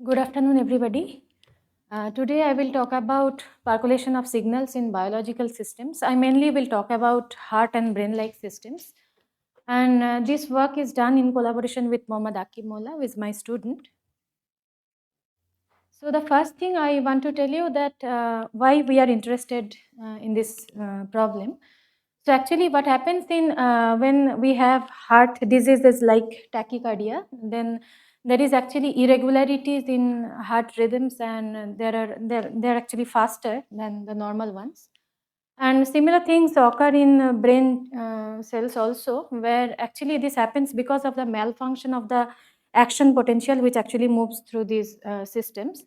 Good afternoon, everybody. Today I will talk about percolation of signals in biological systems. I mainly will talk about heart and brain-like systems. And this work is done in collaboration with Mohammad Akib Molla, who is my student. So the first thing I want to tell you that why we are interested in this problem. So actually what happens in when we have heart diseases like tachycardia, then there is actually irregularities in heart rhythms, and they're actually faster than the normal ones. And similar things occur in brain cells also, where actually this happens because of the malfunction of the action potential which actually moves through these systems.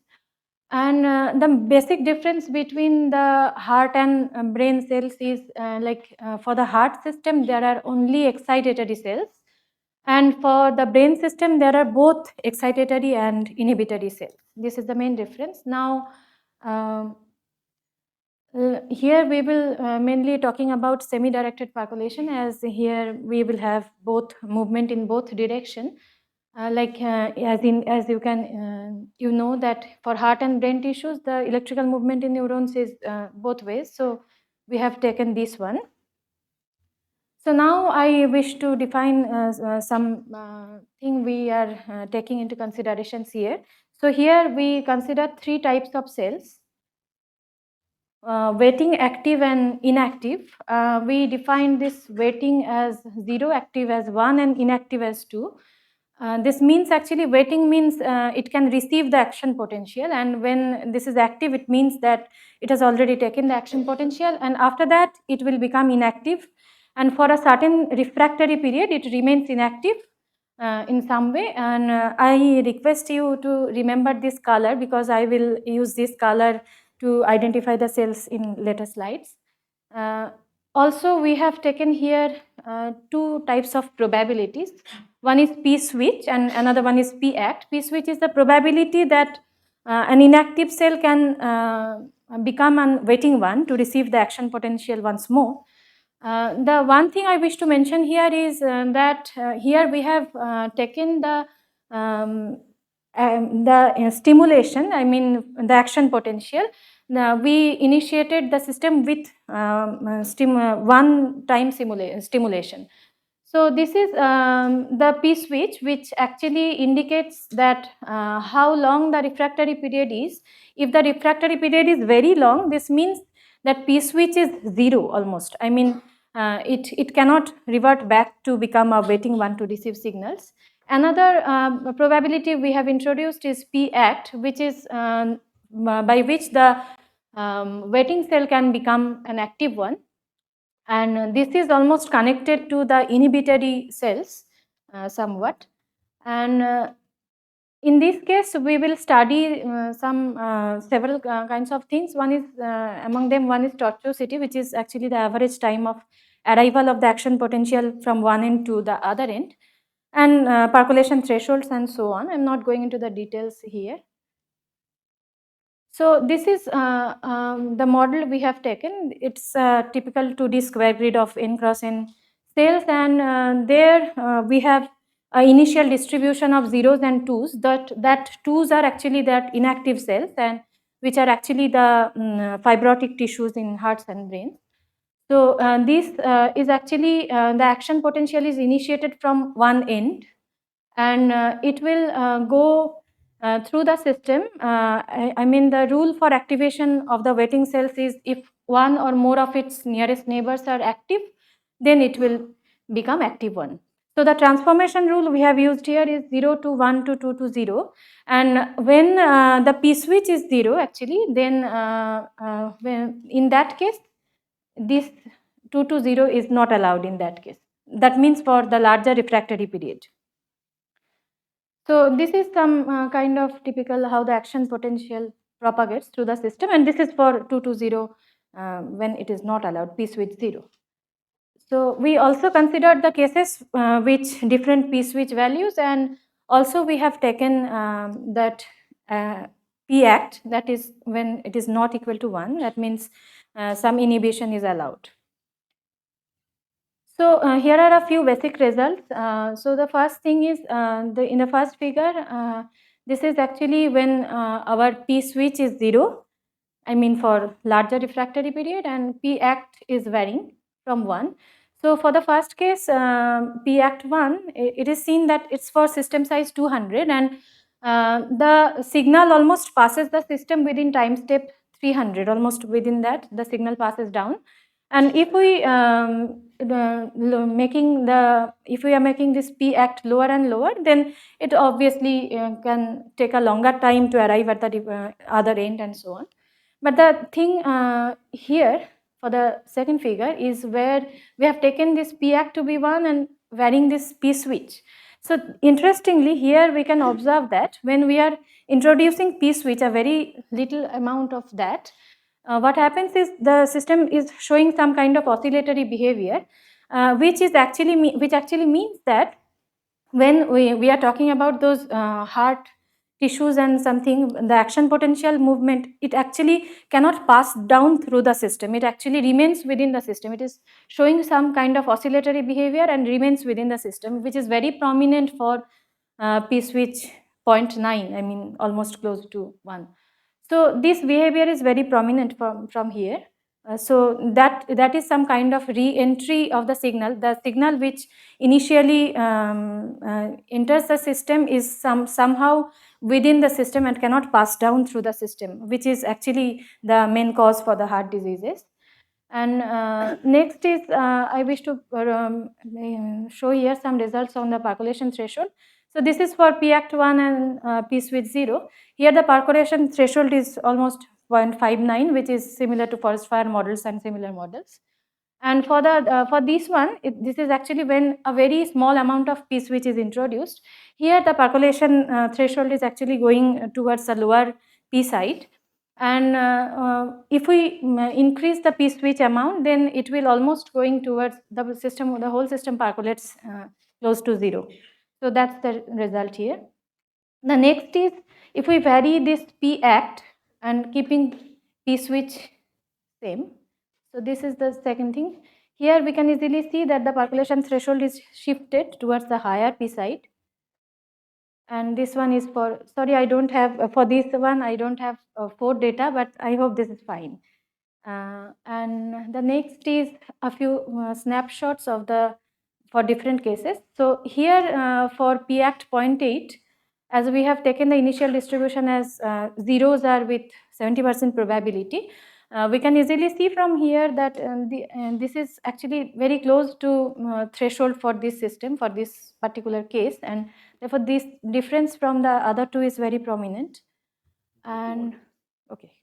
And the basic difference between the heart and brain cells is for the heart system, there are only excitatory cells. And for the brain system, there are both excitatory and inhibitory cells. This is the main difference. Now, um, here we will mainly talking about semi-directed percolation, as here we will have both movement in both direction. As you can you know that for heart and brain tissues, the electrical movement in neurons is both ways. So we have taken this one. So now I wish to define some thing we are taking into considerations here. So here we consider three types of cells. Waiting, active and inactive. We define this waiting as 0, active as 1 and inactive as 2. This means actually waiting means it can receive the action potential, and when this is active it means that it has already taken the action potential, and after that it will become inactive, and for a certain refractory period it remains inactive in some way. And I request you to remember this color because I will use this color to identify the cells in later slides. Uh, Also, we have taken here two types of probabilities. One is P switch and another one is P act. P switch is the probability that an inactive cell can become a waiting one to receive the action potential once more. The one thing I wish to mention here is that here we have taken the stimulation, I mean the action potential. Now we initiated the system with one time stimulation. So this is the P switch, which actually indicates that how long the refractory period is. If the refractory period is very long, this means that P switch is 0 almost. I mean, it cannot revert back to become a waiting one to receive signals. Another probability we have introduced is P act, which is by which the waiting cell can become an active one, and this is almost connected to the inhibitory cells somewhat. And in this case we will study some several kinds of things. One is among them, one is tortuosity, which is actually the average time of arrival of the action potential from one end to the other end, and percolation thresholds and so on. I'm not going into the details here. So this is the model we have taken. It's a typical 2D square grid of n cross n cells, and there we have an initial distribution of zeros and twos. That twos are actually that inactive cells, and which are actually the fibrotic tissues in hearts and brains. So this is actually the action potential is initiated from one end, and it will go through the system. I mean, the rule for activation of the waiting cells is if one or more of its nearest neighbors are active, then it will become active one. So the transformation rule we have used here is 0 to 1 to 2 to 0, and when the P switch is 0 actually, then when in that case this 2 to 0 is not allowed in that case. That means for the larger refractory period. So this is some kind of typical how the action potential propagates through the system, and this is for 2 to 0 when it is not allowed, P switch 0. So we also considered the cases which different P switch values, and also we have taken that P act, that is when it is not equal to 1, that means some inhibition is allowed. So here are a few basic results. So the first thing is in the first figure, This is actually when our P switch is 0, I mean for larger refractory period, and P act is varying from 1. So for the first case, P act 1, it is seen that it's for system size 200, and the signal almost passes the system within time step 300, almost within that the signal passes down. And if we if we are making this P act lower and lower, then it obviously can take a longer time to arrive at the other end and so on. But the thing here for the second figure is where we have taken this P act to be 1 and varying this P switch. So interestingly, here we can observe that when we are introducing P switch, a very little amount of that, what happens is the system is showing some kind of oscillatory behavior, which actually means that when we are talking about those heart tissues and something, the action potential movement, it actually cannot pass down through the system. It actually remains within the system. It is showing some kind of oscillatory behavior and remains within the system, which is very prominent for P switch 0.9, I mean almost close to 1. So this behavior is very prominent from here. So that is some kind of re-entry of the signal which initially enters the system is somehow within the system and cannot pass down through the system, which is actually the main cause for the heart diseases. And next is I wish to show here some results on the percolation threshold. So this is for P act 1 and P switch 0. Here the percolation threshold is almost 0.59, which is similar to forest fire models and similar models. And for this one, this is actually when a very small amount of P switch is introduced. Here the percolation threshold is actually going towards the lower P side. And if we increase the P switch amount, then it will almost going towards the system, the whole system percolates close to 0. So that's the result here. The next is if we vary this P act and keeping P switch same. So this is the second thing. Here we can easily see that the percolation threshold is shifted towards the higher P side. And this one is for, sorry, I don't have, for this one, I don't have 4 data, but I hope this is fine. And the next is a few snapshots of for different cases. So here for P act 0.8, as we have taken the initial distribution as zeros are with 70% probability, we can easily see from here that this is actually very close to threshold for this system, for this particular case, and therefore this difference from the other two is very prominent. And okay.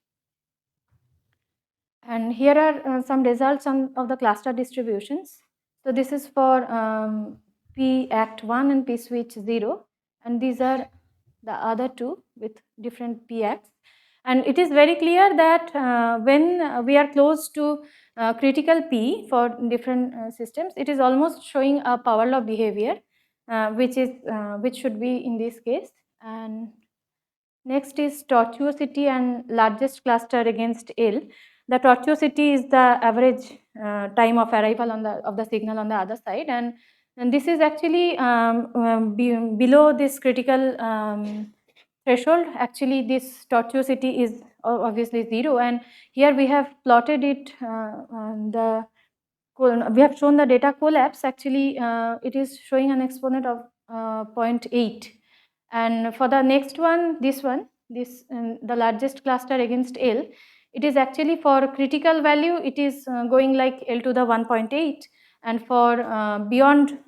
And here are some results of the cluster distributions. So this is for P act 1 and P switch 0, and these are the other two with different P acts. And it is very clear that when we are close to critical P for different systems, it is almost showing a power law behavior, which should be in this case. And next is tortuosity and largest cluster against L. The tortuosity is the average time of arrival of the signal on the other side, and this is actually below this critical threshold. Actually, this tortuosity is obviously 0, and here we have plotted it. We have shown the data collapse. Actually, it is showing an exponent of 0.8. And for the next one, this the largest cluster against L, it is actually for critical value, it is going like L to the 1.8, and for beyond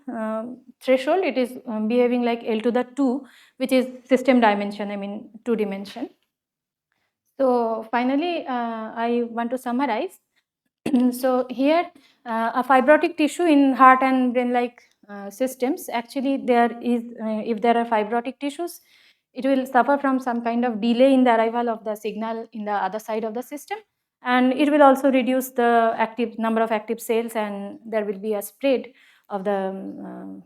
threshold, it is behaving like L to the 2, which is system dimension, I mean 2 dimension. So finally, I want to summarize. So here, a fibrotic tissue in heart and brain-like systems, actually there is, if there are fibrotic tissues, it will suffer from some kind of delay in the arrival of the signal in the other side of the system, and it will also reduce the number of active cells, and there will be a spread of the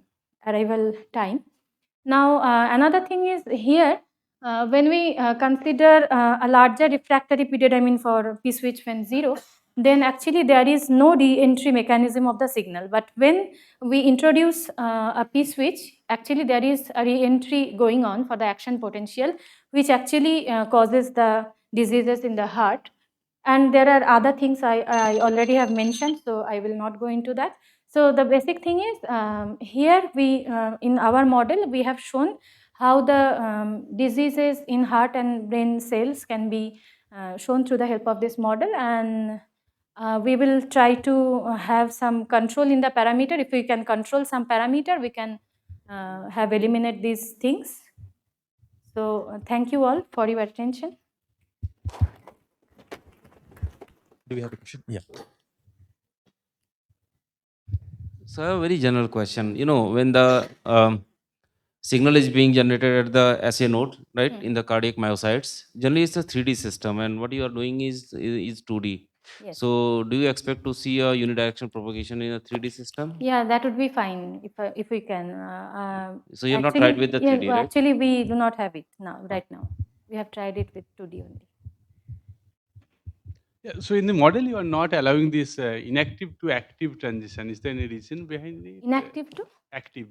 arrival time. Now another thing is here, when we consider a larger refractory period, I mean for P switch when 0, then actually there is no re-entry mechanism of the signal. But when we introduce a P switch, actually there is a re-entry going on for the action potential, which actually causes the diseases in the heart. And there are other things I already have mentioned, so I will not go into that. So the basic thing is, here we in our model we have shown how the diseases in heart and brain cells can be shown through the help of this model, and we will try to have some control in the parameter. If we can control some parameter, we can have eliminate these things. So thank you all for your attention. Do we have a question? Yeah. So I have a very general question. When the signal is being generated at the SA node, right, in the cardiac myocytes, generally it's a 3D system, and what you are doing is 2D. Yes. So do you expect to see a unidirectional propagation in a 3D system? Yeah, that would be fine if we can. So you have not tried with the 3D, right? Actually, we do not have it now. Right now, we have tried it with 2D only. Yeah, so in the model, you are not allowing this inactive to active transition. Is there any reason behind it? Inactive to Active.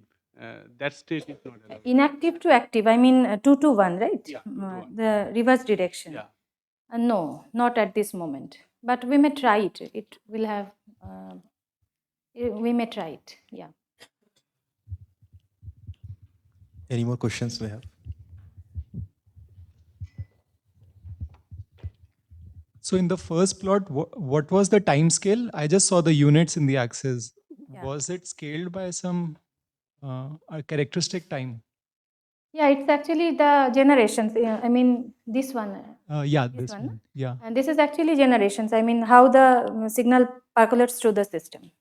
That state is not allowed. inactive to active. I mean 2 to 1, right? Yeah, 2 to 1. The reverse direction. Yeah. No, not at this moment. But we may try it. It will have. We may try it. Yeah. Any more questions we have? So in the first plot, what was the time scale? I just saw the units in the axis. Yeah. Was it scaled by some a characteristic time? Yeah, it's actually the generations. I mean this one. Yeah, This this one, one. Yeah. And this is actually generations. I mean how the signal percolates through the system.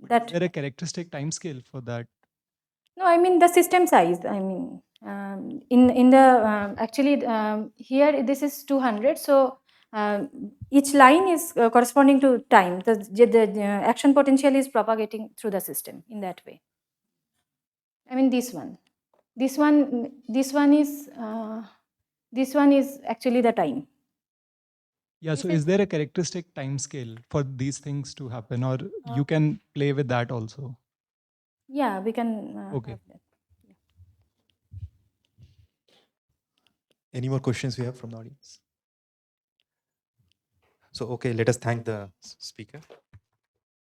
Is there a characteristic time scale for that? No, I mean the system size. I mean in the actually here this is 200. So each line is corresponding to time. The action potential is propagating through the system in that way. I mean this one is actually the time. Yeah. So is there a characteristic time scale for these things to happen, or you can play with that also? Yeah, we can. Okay. Have that. Any more questions we have from the audience? So, okay, let us thank the speaker.